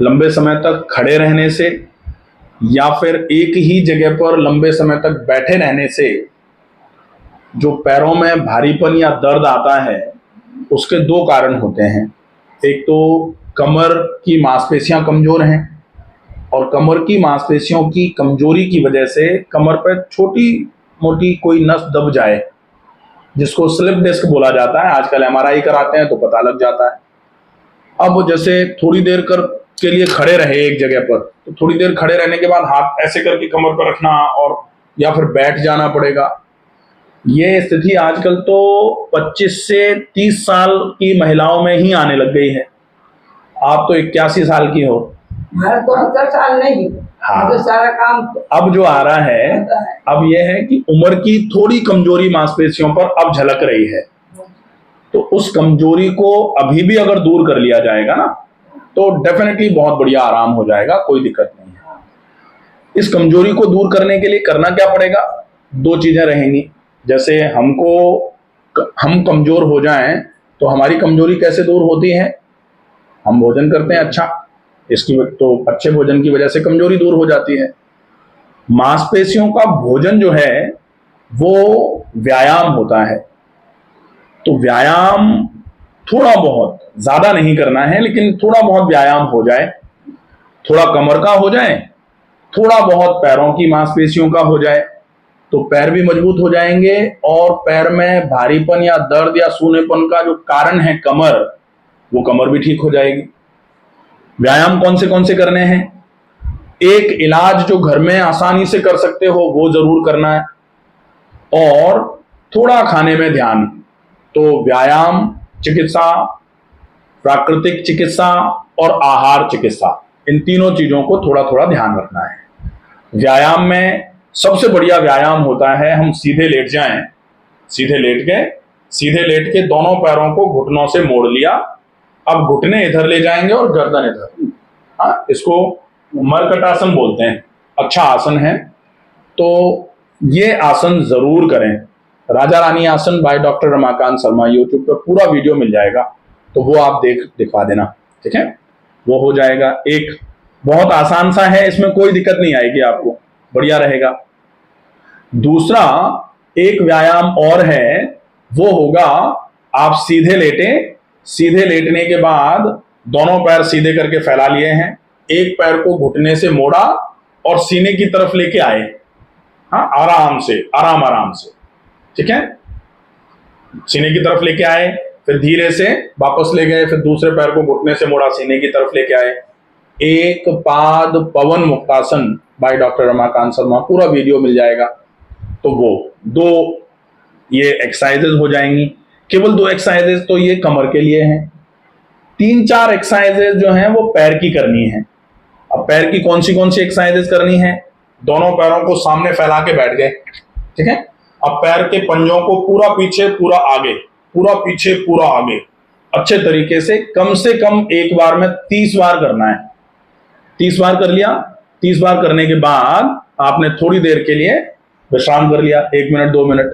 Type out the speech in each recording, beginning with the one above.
लंबे समय तक खड़े रहने से या फिर एक ही जगह पर लंबे समय तक बैठे रहने से जो पैरों में भारीपन या दर्द आता है उसके दो कारण होते हैं। एक तो कमर की मांसपेशियां कमजोर हैं और कमर की मांसपेशियों की कमजोरी की वजह से कमर पर छोटी मोटी कोई नस दब जाए, जिसको स्लिप डिस्क बोला जाता है। आजकल एमआरआई कराते हैं तो पता लग जाता है। अब जैसे थोड़ी देर के लिए खड़े रहे एक जगह पर, तो थोड़ी देर खड़े रहने के बाद हाथ ऐसे करके कमर पर रखना और या फिर बैठ जाना पड़ेगा। ये स्थिति आजकल तो 25 से 30 साल की महिलाओं में ही आने लग गई है। आप तो 81 साल की हो। मैं तो 70 साल नहीं। हाँ, तो सारा काम अब जो आ रहा है, अब यह है कि उम्र की थोड़ी कमजोरी मांसपेशियों पर अब झलक रही है। तो उस कमजोरी को अभी भी अगर दूर कर लिया जाएगा ना, तो डेफिनेटली बहुत बढ़िया आराम हो जाएगा, कोई दिक्कत नहीं है। इस कमजोरी को दूर करने के लिए करना क्या पड़ेगा? दो चीजें रहेंगी। जैसे हम कमजोर हो जाएं तो हमारी कमजोरी कैसे दूर होती है? हम भोजन करते हैं अच्छा, इसकी तो अच्छे भोजन की वजह से कमजोरी दूर हो जाती है। मांसपेशियों का भोजन जो है वो व्यायाम होता है। तो व्यायाम थोड़ा बहुत, ज्यादा नहीं करना है, लेकिन थोड़ा बहुत व्यायाम हो जाए, थोड़ा कमर का हो जाए, थोड़ा बहुत पैरों की मांसपेशियों का हो जाए, तो पैर भी मजबूत हो जाएंगे और पैर में भारीपन या दर्द या सूनेपन का जो कारण है कमर, वो कमर भी ठीक हो जाएगी। व्यायाम कौन से करने हैं? एक इलाज जो घर में आसानी से कर सकते हो वो जरूर करना है, और थोड़ा खाने में ध्यान। तो व्यायाम चिकित्सा, प्राकृतिक चिकित्सा और आहार चिकित्सा, इन तीनों चीजों को थोड़ा थोड़ा ध्यान रखना है। व्यायाम में सबसे बढ़िया व्यायाम होता है हम सीधे लेट जाएं, सीधे लेट के दोनों पैरों को घुटनों से मोड़ लिया। अब घुटने इधर ले जाएंगे और गर्दन इधर। हाँ, इसको मरकटासन बोलते हैं। अच्छा आसन है, तो ये आसन जरूर करें। राजा रानी आसन by doctor Ramakant Sharma, YouTube पर पूरा वीडियो मिल जाएगा, तो वो आप दिखवा देना, ठीक है? वो हो जाएगा। एक बहुत आसान सा है, इसमें कोई दिक्कत नहीं आएगी आपको, बढ़िया रहेगा। दूसरा एक व्यायाम और है, वो होगा आप सीधे लेटने के बाद दोनों पैर सीधे करके फैला लिए हैं, एक पैर को घुटने से मोड़ा और सीने की तरफ लेके आए। हाँ, आराम से, ठीक है? सीने की तरफ लेके आए, फिर धीरे से वापस ले गए, फिर दूसरे पैर को घुटने से मोड़ा, सीने की तरफ लेके आए। एक पाद पवन मुक्तासन बाय डॉक्टर रमाकांत शर्मा, पूरा वीडियो मिल जाएगा। तो वो दो ये एक्सरसाइजेज हो जाएंगी। केवल 2 एक्सरसाइजेज तो ये कमर के लिए हैं। 3-4 एक्सरसाइजेज जो हैं वो पैर की करनी है। अब पैर की कौन सी एक्सरसाइजेज करनी है? दोनों पैरों को सामने फैला के बैठ गए, ठीक है? अब पैर के पंजों को पूरा पीछे पूरा आगे, पूरा पीछे पूरा आगे, अच्छे तरीके से कम एक बार में 30 बार करना है। 30 बार कर लिया। 30 बार करने के बाद आपने थोड़ी देर के लिए विश्राम कर लिया, 1 मिनट 2 मिनट।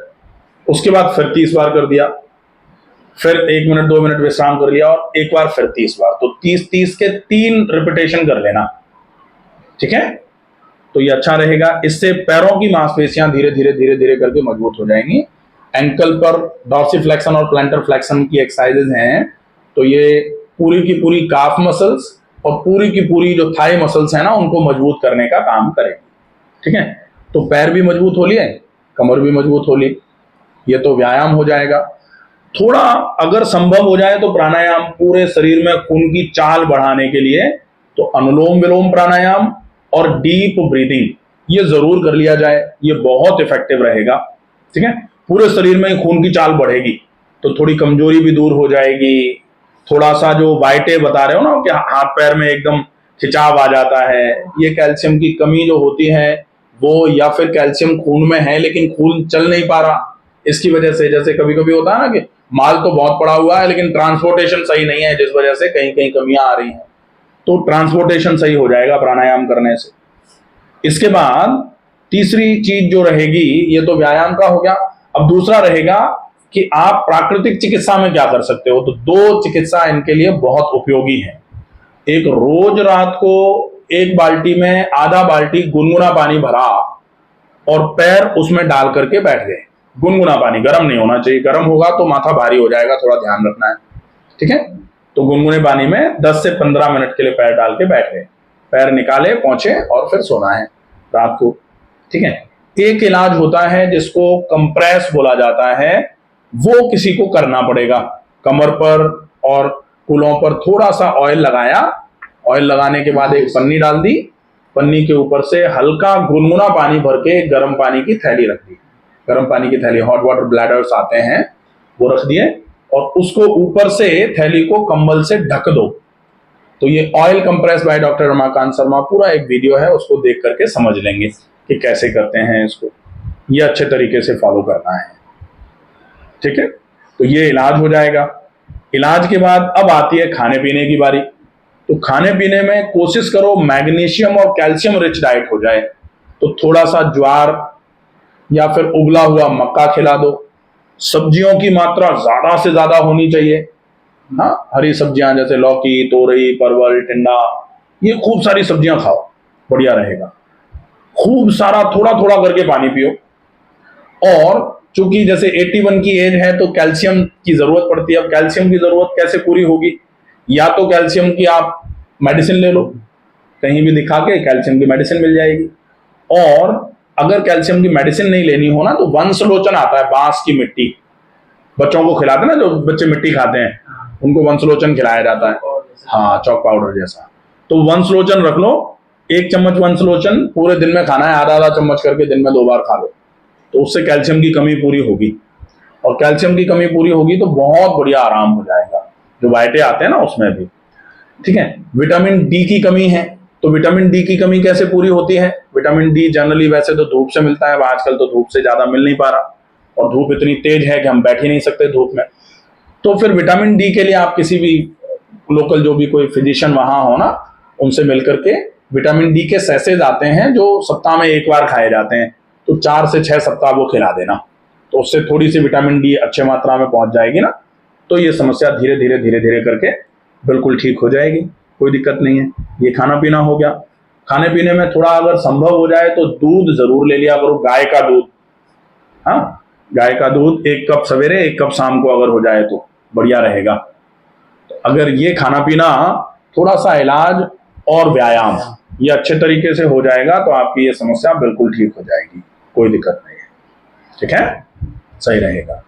उसके बाद फिर 30 बार कर दिया, फिर 1 मिनट 2 मिनट विश्राम कर लिया और एक बार फिर 30 बार। तो 30 के 3 रिपीटेशन कर लेना, ठीक है? तो ये अच्छा रहेगा। इससे पैरों की मांसपेशियां धीरे धीरे करके मजबूत हो जाएंगी। एंकल पर डॉर्सिफ्लेक्शन और प्लांटर फ्लेक्शन की एक्सरसाइजेज हैं, तो ये पूरी की पूरी काफ मसल्स और पूरी की पूरी जो थाई मसल्स हैं ना, उनको मजबूत करने का काम करेगी, ठीक है? तो पैर भी मजबूत हो लिए, कमर भी मजबूत हो ली, ये तो व्यायाम हो जाएगा। थोड़ा अगर संभव हो जाए तो प्राणायाम, पूरे शरीर में खून की चाल बढ़ाने के लिए तो अनुलोम विलोम प्राणायाम और डीप ब्रीदिंग ये जरूर कर लिया जाए, ये बहुत इफेक्टिव रहेगा, ठीक है? पूरे शरीर में खून की चाल बढ़ेगी तो थोड़ी कमजोरी भी दूर हो जाएगी। थोड़ा सा जो वाइटे बता रहे हो ना कि हाथ पैर में एकदम खिंचाव आ जाता है, ये कैल्शियम की कमी जो होती है वो, या फिर कैल्शियम खून में है लेकिन खून चल नहीं पा रहा, इसकी वजह से। जैसे कभी कभी होता है ना कि माल तो बहुत पड़ा हुआ है लेकिन ट्रांसपोर्टेशन सही नहीं है, जिस वजह से कहीं कहीं कमियां आ रही हैं, तो ट्रांसपोर्टेशन सही हो जाएगा प्राणायाम करने से। इसके बाद तीसरी चीज जो रहेगी, ये तो व्यायाम का हो गया। अब दूसरा रहेगा कि आप प्राकृतिक चिकित्सा में क्या कर सकते हो। तो 2 चिकित्सा इनके लिए बहुत उपयोगी है। एक रोज रात को एक बाल्टी में आधा बाल्टी गुनगुना पानी भरा और पैर उसमें डाल करके बैठ गए। गुनगुना पानी, गर्म नहीं होना चाहिए, गर्म होगा तो माथा भारी हो जाएगा, थोड़ा ध्यान रखना है, ठीक है। तो गुनगुने पानी में 10 से 15 मिनट के लिए पैर डाल के बैठ गए, पैर निकाले, पहुंचे और फिर सोना है रात को, ठीक है। एक इलाज होता है जिसको कंप्रेस बोला जाता है, वो किसी को करना पड़ेगा। कमर पर और कूलों पर थोड़ा सा ऑयल लगाया, ऑयल लगाने के बाद एक पन्नी डाल दी, पन्नी के ऊपर से हल्का गुनगुना पानी भर के गर्म पानी की थैली रख दी, गर्म पानी की थैली, हॉट वाटर ब्लैडर्स आते हैं वो रख दिए, और उसको ऊपर से थैली को कंबल से ढक दो। तो ये oil compress by doctor Ramakant Sharma, पूरा एक वीडियो है, उसको देख करके समझ लेंगे कि कैसे करते हैं इसको। ये अच्छे तरीके से फॉलो करना है, ठीक है। तो ये इलाज हो जाएगा। इलाज के बाद अब आती है खाने पीने की बारी। तो खाने पीने में कोशिश करो मैग्नीशियम और कैल्शियम रिच डाइट हो जाए। तो थोड़ा सा ज्वार या फिर उबला हुआ मक्का खिला दो। सब्जियों की मात्रा ज्यादा से ज्यादा होनी चाहिए। हाँ, हरी सब्जियां जैसे लौकी, तोरई, परवल, टिंडा, ये खूब सारी सब्जियां खाओ, बढ़िया रहेगा। खूब सारा थोड़ा थोड़ा करके पानी पियो। और चूंकि जैसे 81 की एज है तो कैल्शियम की जरूरत पड़ती है। अब कैल्शियम की जरूरत कैसे पूरी होगी? या तो कैल्शियम की आप मेडिसिन ले लो, कहीं भी दिखा के कैल्शियम की मेडिसिन मिल जाएगी। और अगर कैल्शियम की मेडिसिन नहीं लेनी हो ना, तो वंशलोचन आता है, बांस की मिट्टी, बच्चों को खिलाते हैं ना, जो बच्चे मिट्टी खाते हैं उनको वंशलोचन खिलाया जाता है। हाँ, चौक पाउडर जैसा। तो वंशलोचन रख लो, 1 चम्मच वंशलोचन पूरे दिन में खाना है, आधा आधा चम्मच करके दिन में 2 बार खा लो, तो उससे कैल्शियम की कमी पूरी होगी। और कैल्शियम की कमी पूरी होगी तो बहुत बढ़िया आराम हो जाएगा, जो वाइटे आते हैं ना उसमें भी, ठीक है। विटामिन डी की कमी है, तो विटामिन डी की कमी कैसे पूरी होती है? विटामिन डी जनरली वैसे तो धूप से मिलता है, आजकल तो धूप से ज्यादा मिल नहीं पा रहा, और धूप इतनी तेज है कि हम बैठ ही नहीं सकते धूप में। तो फिर विटामिन डी के लिए आप किसी भी लोकल जो भी कोई फिजिशियन वहां हो ना, उनसे मिल करके विटामिन डी के सैसेज आते हैं जो सप्ताह में 1 बार खाए जाते हैं, तो 4 से 6 सप्ताह वो खिला देना, तो उससे थोड़ी सी विटामिन डी अच्छे मात्रा में पहुंच जाएगी ना, तो ये समस्या धीरे धीरे धीरे धीरे करके बिल्कुल ठीक हो जाएगी, कोई दिक्कत नहीं है। ये खाना पीना हो गया। खाने पीने में थोड़ा अगर संभव हो जाए तो दूध जरूर ले लिया करो, गाय का दूध। हाँ, गाय का दूध 1 कप सवेरे 1 कप शाम को अगर हो जाए तो बढ़िया रहेगा। तो अगर ये खाना पीना, थोड़ा सा इलाज और व्यायाम, ये अच्छे तरीके से हो जाएगा तो आपकी ये समस्या बिल्कुल ठीक हो जाएगी, कोई दिक्कत नहीं है, ठीक है, सही रहेगा।